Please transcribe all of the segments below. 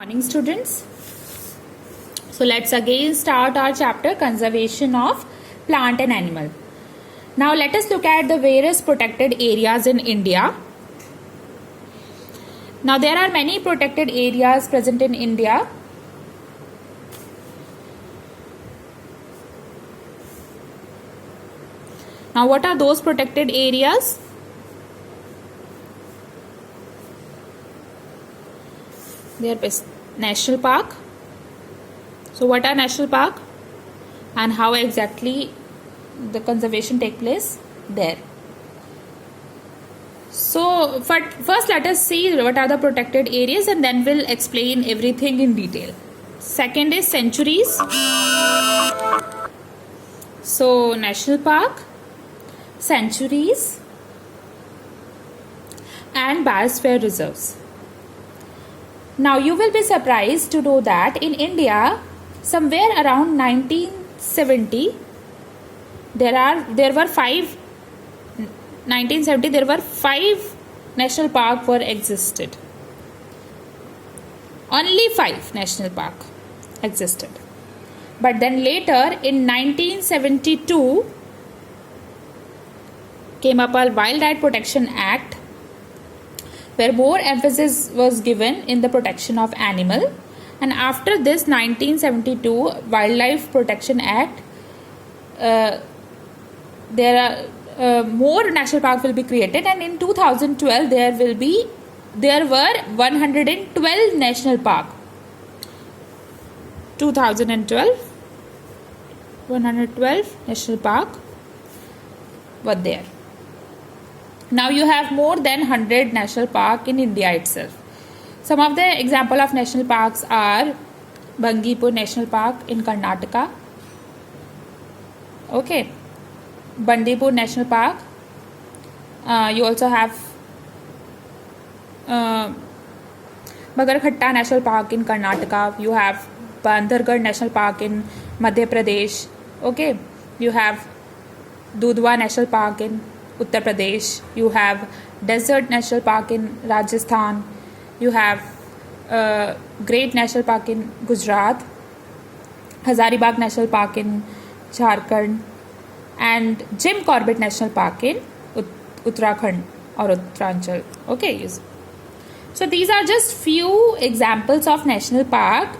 Morning students. So let's again start our chapter conservation of plant and animal. Now let us look at the various protected areas in India. Now there are many protected areas present in India. Now what are those protected areas? There is national park. So what are national park and how exactly the conservation take place there? So first let us see what are the protected areas and then we'll explain everything in detail. Second is sanctuaries. So national park, sanctuaries and biosphere reserves. Now you will be surprised to know that in India, somewhere around 1970, there were five national park were existed. Only 5 national park existed. But then later in 1972 came up a Wildlife Protection Act, where more emphasis was given in the protection of animal, and after this 1972 Wildlife Protection Act, there are more national park will be created, and in 2012 there were 112 national park. 2012 112 national park were there. Now you have more than 100 national park in India itself. Some of the example of national parks are Bandipur National Park in Karnataka. Okay, Bandipur National Park. You also have Bagarkhatta National Park in Karnataka. You have Bandhargarh National Park in Madhya Pradesh. Okay, you have Dudhwa National Park in Uttar Pradesh. You have Desert National Park in Rajasthan. You have Great National Park in Gujarat, Hazaribagh National Park in Jharkhand, and Jim Corbett National Park in Uttarakhand or Uttaranchal. Okay, so these are just few examples of national park.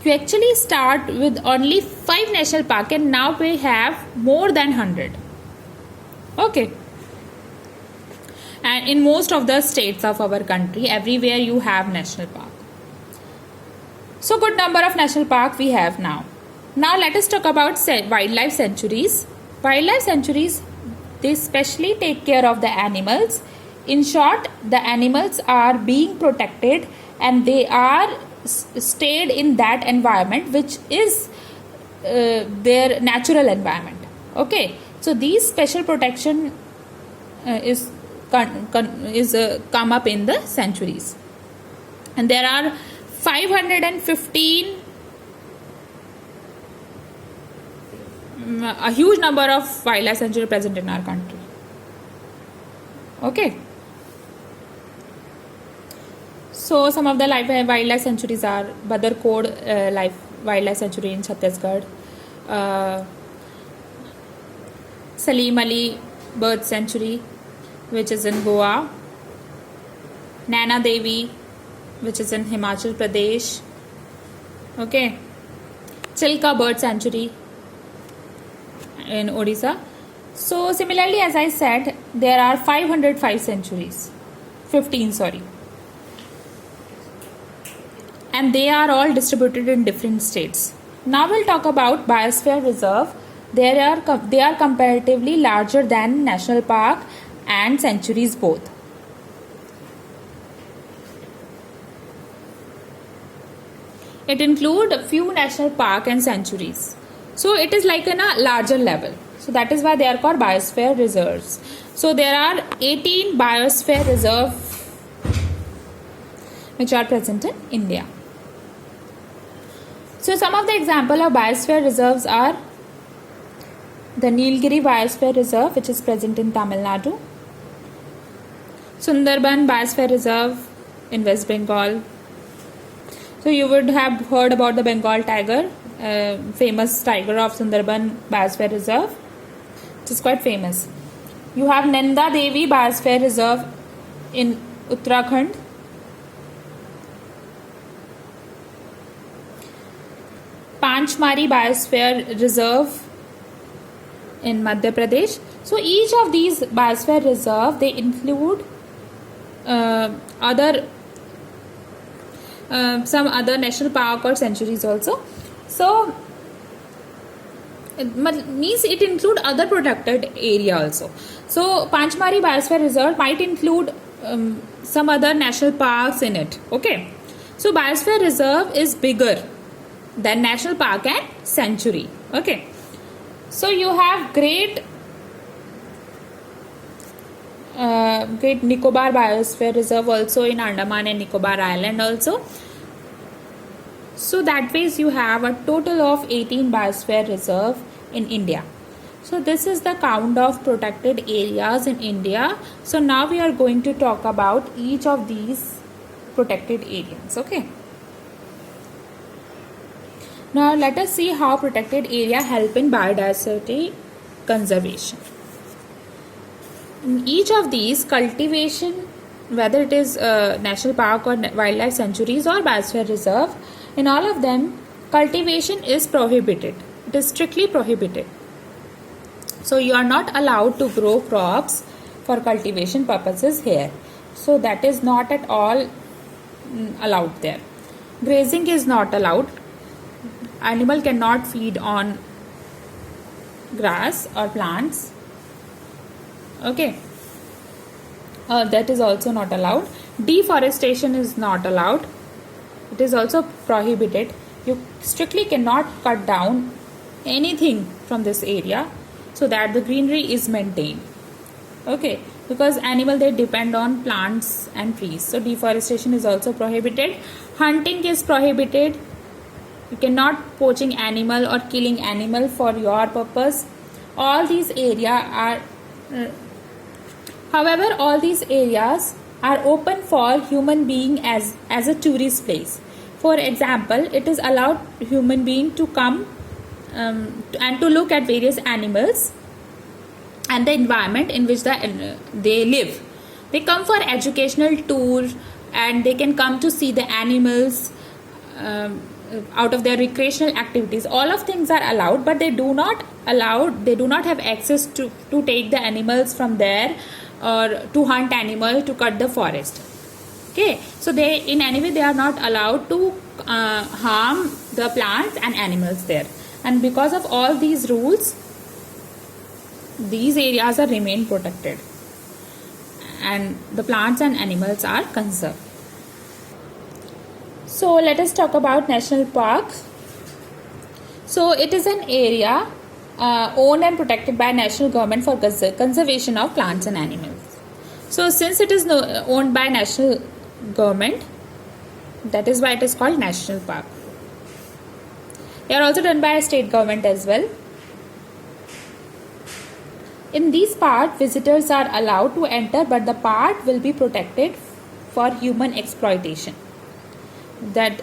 You actually start with only 5 national park and now we have more than 100. Okay, and in most of the states of our country, everywhere you have national park. So good number of national park we have now. Now let us talk about wildlife sanctuaries. Wildlife sanctuaries, they specially take care of the animals. In short, the animals are being protected and they are stayed in that environment which is their natural environment. Okay, so these special protection is come up in the sanctuaries, and there are 515, a huge number of wildlife sanctuaries present in our country. Okay, so some of the wildlife sanctuaries are Badarkod Wildlife Sanctuary in Chhattisgarh, Salim Ali Bird Sanctuary, which is in Goa, Naina Devi, which is in Himachal Pradesh. Okay, Chilka Bird Sanctuary in Odisha. So similarly, as I said, there are 505 sanctuaries, 15 sorry, and they are all distributed in different states. Now we'll talk about biosphere reserve. They are comparatively larger than national park and sanctuaries both. It includes a few national park and sanctuaries. So it is like in a larger level. So that is why they are called biosphere reserves. So there are 18 biosphere reserves which are present in India. So some of the example of biosphere reserves are the Nilgiri Biosphere Reserve, which is present in Tamil Nadu, Sundarban Biosphere Reserve in West Bengal, So you would have heard about the Bengal tiger, famous tiger of Sundarban Biosphere Reserve. It is quite famous. You have Nanda Devi Biosphere Reserve in Uttarakhand. Panchmari Biosphere Reserve in Madhya Pradesh. So each of these biosphere reserve, they include other some other national park or sanctuaries also. So it means it include other protected area also. So Panchmari Biosphere Reserve might include some other national parks in it. Okay. So Biosphere Reserve is bigger than national park and sanctuary. Okay. So you have Great Nicobar Biosphere Reserve also in Andaman and Nicobar Island also. So that ways you have a total of 18 Biosphere Reserve in India. So this is the count of protected areas in India. So now we are going to talk about each of these protected areas. Okay. Now let us see how protected area help in biodiversity conservation. In each of these, cultivation, whether it is national park or wildlife sanctuaries or biosphere reserve, in all of them, cultivation is prohibited. It is strictly prohibited. So you are not allowed to grow crops for cultivation purposes here. So that is not at all allowed there. Grazing is not allowed. Animal cannot feed on grass or plants. Okay. That is also not allowed. Deforestation is not allowed. It is also prohibited. You strictly cannot cut down anything from this area so that the greenery is maintained. Okay. Because animal, they depend on plants and trees. So deforestation is also prohibited. Hunting is prohibited. You cannot poaching animal or killing animal for your purpose. All these areas are however, all these areas are open for human being as a tourist place. For example, it is allowed human being to come and to look at various animals and the environment in which they live. They come for educational tour and they can come to see the animals out of their recreational activities. All of things are allowed, but they do not have access to take the animals from there or to hunt animal, to cut the forest. Okay, so they in any way they are not allowed to harm the plants and animals there. And because of all these rules, these areas are remain protected and the plants and animals are conserved. So let us talk about national park. So it is an area owned and protected by national government for conservation of plants and animals. So since it is owned by national government, that is why it is called national park. They are also done by a state government as well. In these parks, visitors are allowed to enter, but the park will be protected for human exploitation. That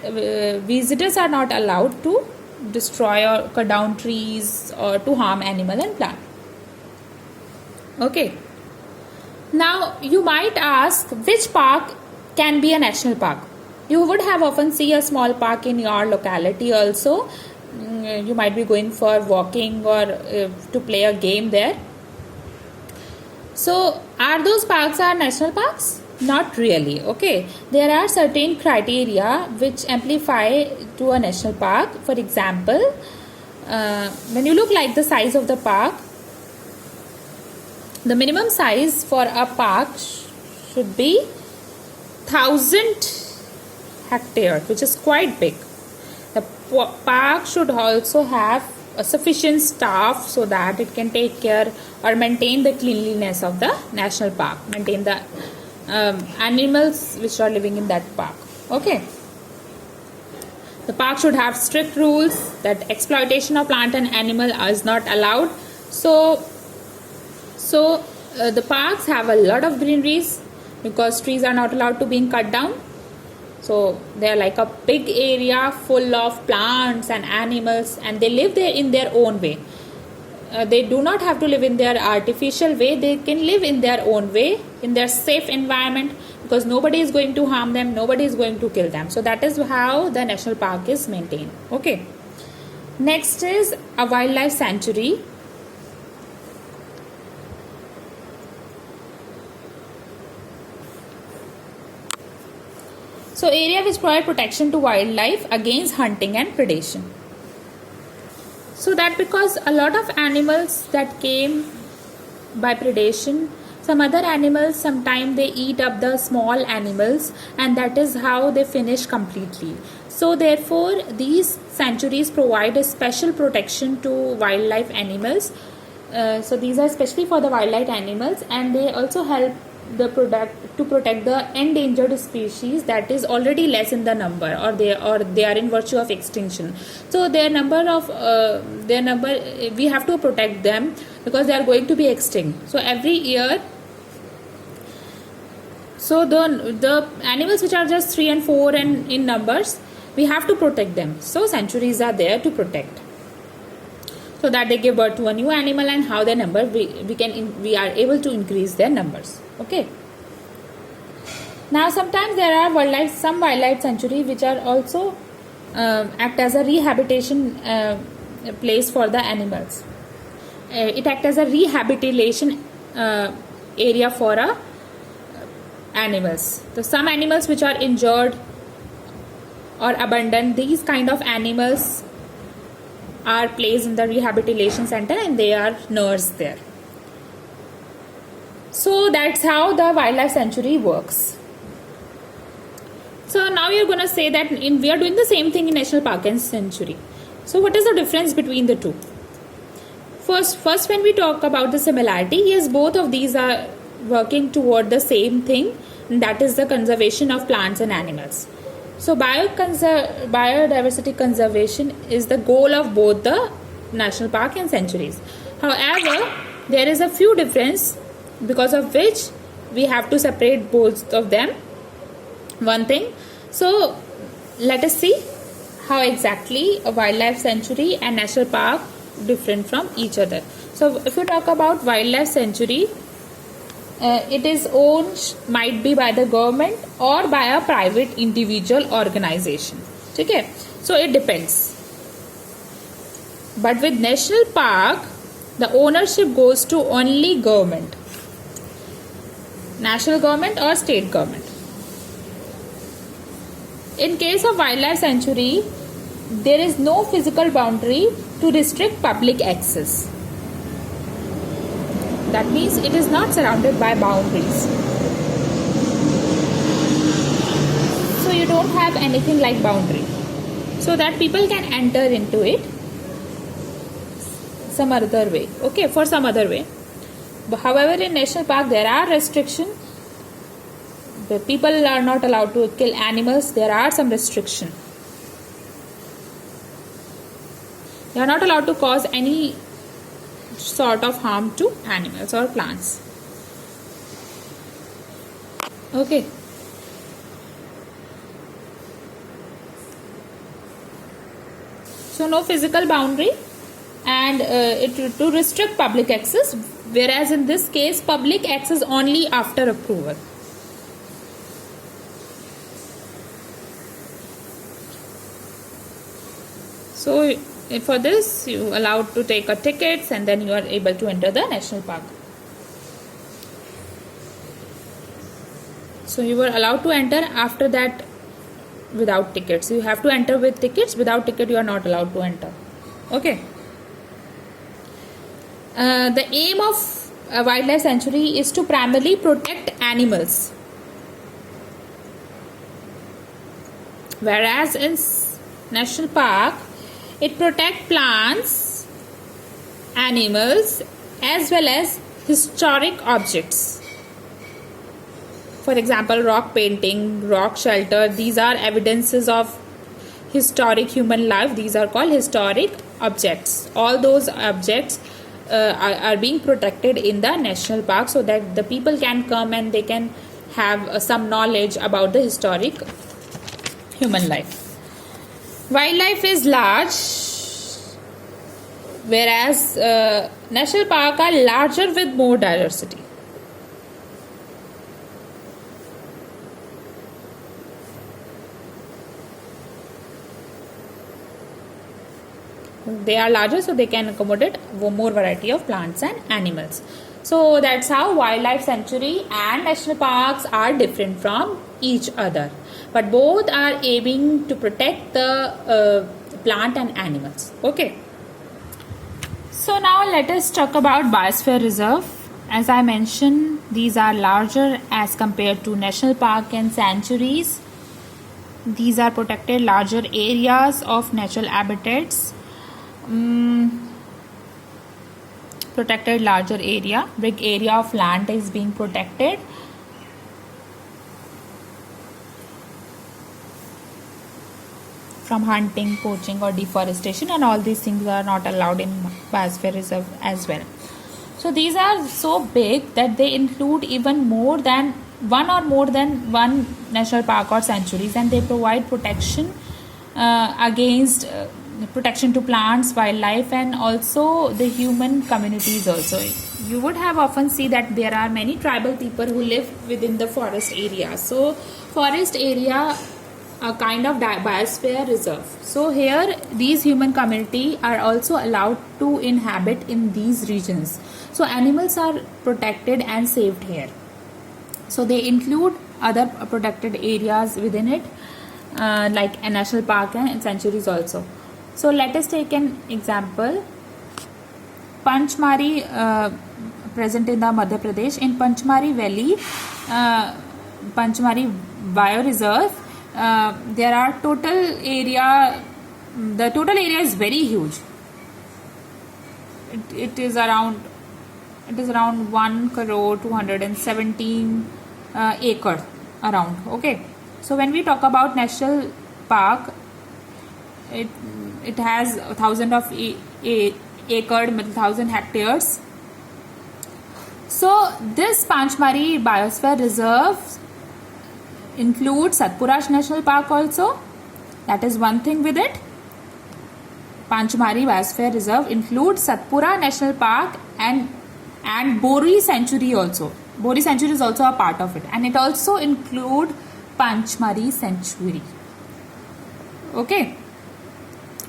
visitors are not allowed to destroy or cut down trees or to harm animal and plant. Okay. Now you might ask, which park can be a national park? You would have often see a small park in your locality also. You might be going for walking or to play a game there. So are those parks are national parks? Not really. Okay, there are certain criteria which amplify to a national park. For example, when you look like the size of the park, the minimum size for a park should be 1,000 hectares, which is quite big. The park should also have a sufficient staff so that it can take care or maintain the cleanliness of the national park, maintain the animals which are living in that park. Okay. The park should have strict rules that exploitation of plant and animal is not allowed. So the parks have a lot of greeneries because trees are not allowed to be cut down. So they are like a big area full of plants and animals, and they live there in their own way. They do not have to live in their artificial way. They can live in their own way, in their safe environment, because nobody is going to harm them, nobody is going to kill them. So that is how the national park is maintained. Okay. Next is a wildlife sanctuary. So area which provide protection to wildlife against hunting and predation. So that because a lot of animals that came by predation, some other animals sometimes they eat up the small animals, and that is how they finish completely. So therefore these sanctuaries provide a special protection to wildlife animals. So these are especially for the wildlife animals, and they also help the product to protect the endangered species that is already less in the number, or they are in virtue of extinction. So their number we have to protect them because they are going to be extinct. So every year, so the animals which are just 3 and 4 and in numbers, we have to protect them. So sanctuaries are there to protect, so that they give birth to a new animal, and how their number we are able to increase their numbers. Okay. Now sometimes there are some wildlife sanctuary which are also act as a rehabilitation place for the animals. It acts as a rehabilitation area for animals. So some animals which are injured or abandoned, these kind of animals are placed in the rehabilitation center, and they are nursed there. So that's how the wildlife sanctuary works. So now you're going to say that we are doing the same thing in national park and sanctuary. So what is the difference between the two? First when we talk about the similarity, yes, both of these are working toward the same thing, and that is the conservation of plants and animals. So biodiversity conservation is the goal of both the national park and sanctuaries. However, there is a few difference, because of which we have to separate both of them. One thing, so let us see how exactly a wildlife sanctuary and national park different from each other. So if you talk about wildlife sanctuary, it is owned might be by the government or by a private individual organization. Okay, so it depends. But with national park, the ownership goes to only government, national government or state government. In case of wildlife sanctuary, there is no physical boundary to restrict public access. That means it is not surrounded by boundaries. So you don't have anything like boundary, so that people can enter into it some other way. Okay, for some other way. But however, in national park there are restrictions. The people are not allowed to kill animals. There are some restrictions. They are not allowed to cause any sort of harm to animals or plants. Okay. So no physical boundary, and to restrict public access, whereas in this case public access only after approval. So for this you are allowed to take a tickets, and then you are able to enter the national park. So you were allowed to enter. After that, without tickets, you have to enter with tickets. Without ticket you are not allowed to enter. Okay. The aim of a wildlife sanctuary is to primarily protect animals, whereas in national park it protects plants, animals, as well as historic objects. For example, rock painting, rock shelter, these are evidences of historic human life. These are called historic objects. All those objects are being protected in the national park, so that the people can come and they can have some knowledge about the historic human life. Wildlife is large, whereas national park are larger with more diversity. They are larger, so they can accommodate more variety of plants and animals. So that's how wildlife sanctuary and national parks are different from each other, but both are aiming to protect the plant and animals. Okay. So now let us talk about biosphere reserve. As I mentioned, these are larger as compared to national park and sanctuaries. These are protected larger areas of natural habitats. Protected larger area, big area of land is being protected. From hunting, poaching or deforestation, and all these things are not allowed in biosphere reserve as well. So these are so big that they include even more than one national park or sanctuaries, and they provide protection against protection to plants, wildlife, and also the human communities also. You would have often see that there are many tribal people who live within the forest area. So forest area a kind of biosphere reserve. So here these human community are also allowed to inhabit in these regions. So animals are protected and saved here. So they include other protected areas within it, like a national park and sanctuaries also. So let us take an example. Panchmari, present in the Madhya Pradesh. In Panchmari Valley, Panchmari Bioreserve, there are total area. The total area is very huge. It is around 1,217 acre around. Okay. So when we talk about national park, it has 1,000 of acre, 1,000 hectares. So this Panchmari Biosphere Reserve includes Satpura National Park also. That is one thing with it. Panchmari Biosphere Reserve includes Satpura National Park and Bori Sanctuary also. Bori Sanctuary is also a part of it, and it also include Panchmari Sanctuary. Okay.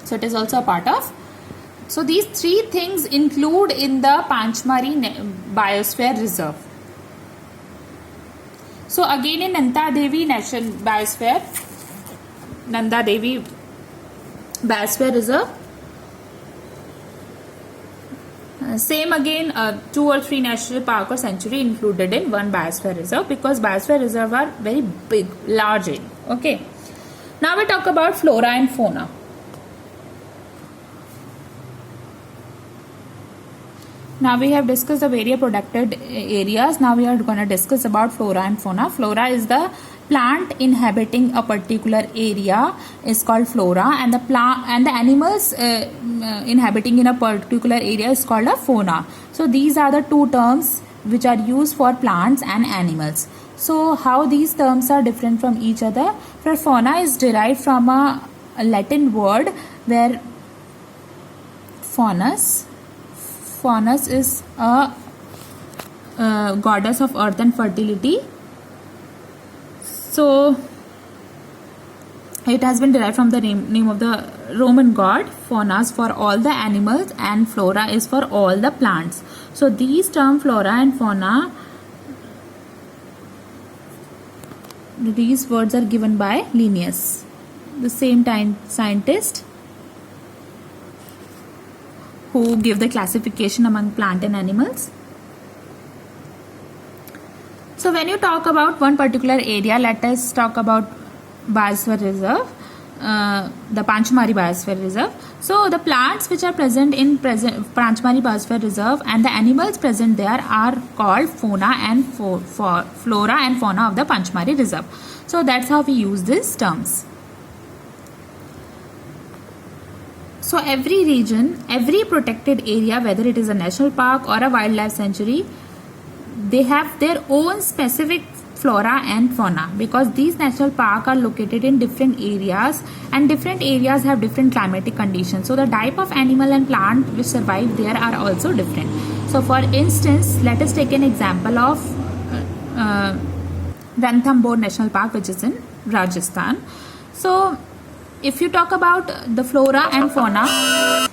So it is also a part of. So these three things include in the Panchmari Biosphere Reserve. So again in Nanda Devi National Biosphere, Nanda Devi Biosphere Reserve, same again 2 or 3 national park or sanctuary included in one Biosphere Reserve, because Biosphere Reserve are very big, large area. Okay. Now we talk about flora and fauna. Now we have discussed the various protected areas. Now we are going to discuss about flora and fauna. Flora is the plant inhabiting a particular area is called flora, and the animals inhabiting in a particular area is called a fauna. So these are the two terms which are used for plants and animals. So how these terms are different from each other? For fauna is derived from a Latin word where faunus is a goddess of earth and fertility. So it has been derived from the name of the Roman god. Faunus for all the animals and flora is for all the plants. So these terms flora and fauna, these words are given by Linnaeus, the same time scientist who give the classification among plant and animals. So when you talk about one particular area, let us talk about Biosphere Reserve, the Panchmari Biosphere Reserve. So the plants which are present in Panchmari Biosphere Reserve and the animals present there are called fauna and flora and fauna of the Panchmari Reserve. So that's how we use these terms. So every region, every protected area, whether it is a national park or a wildlife sanctuary, they have their own specific flora and fauna, because these national parks are located in different areas and different areas have different climatic conditions. So the type of animal and plant which survive there are also different. So for instance, let us take an example of Ranthambore National Park, which is in Rajasthan. So if you talk about the flora and fauna,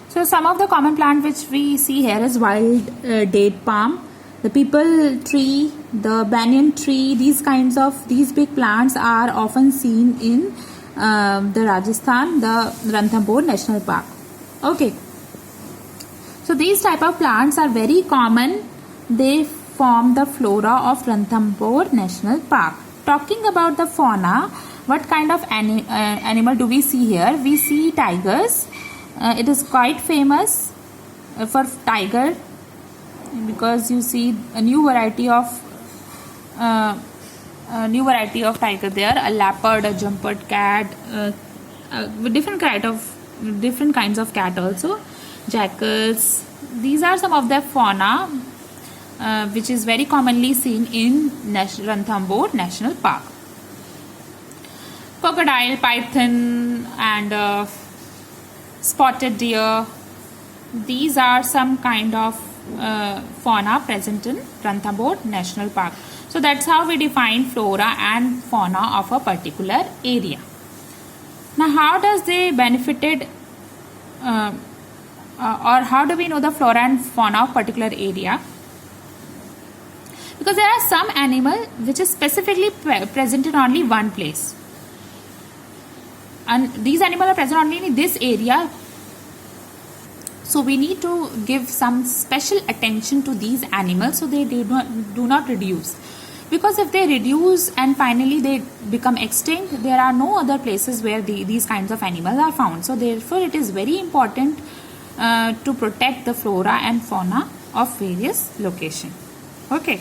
so some of the common plant which we see here is wild date palm, the people tree, the banyan tree. These big plants are often seen in the Rajasthan, the Ranthambore National Park. Okay. So these type of plants are very common. They form the flora of Ranthambore National Park. Talking about the fauna, what kind of animal do we see here? We see tigers. It is quite famous for tiger, because you see a new variety of tiger there, a leopard, a jumpered cat, with different kinds of cat also, jackals. These are some of the fauna which is very commonly seen in Ranthambore National Park. Crocodile, python and spotted deer. These are some kind of fauna present in Ranthambore National Park. So that's how we define flora and fauna of a particular area. Now how does they benefited or how do we know the flora and fauna of particular area? Because there are some animal which is specifically present in only one place, and these animals are present only in this area. So we need to give some special attention to these animals so they do not reduce. Because if they reduce and finally they become extinct, there are no other places where these kinds of animals are found. So therefore it is very important to protect the flora and fauna of various locations. Okay.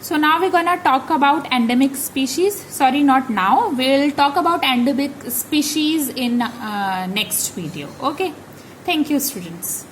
So now we're gonna talk about endemic species. Sorry, not now. We'll talk about endemic species in next video. Okay. Thank you, students.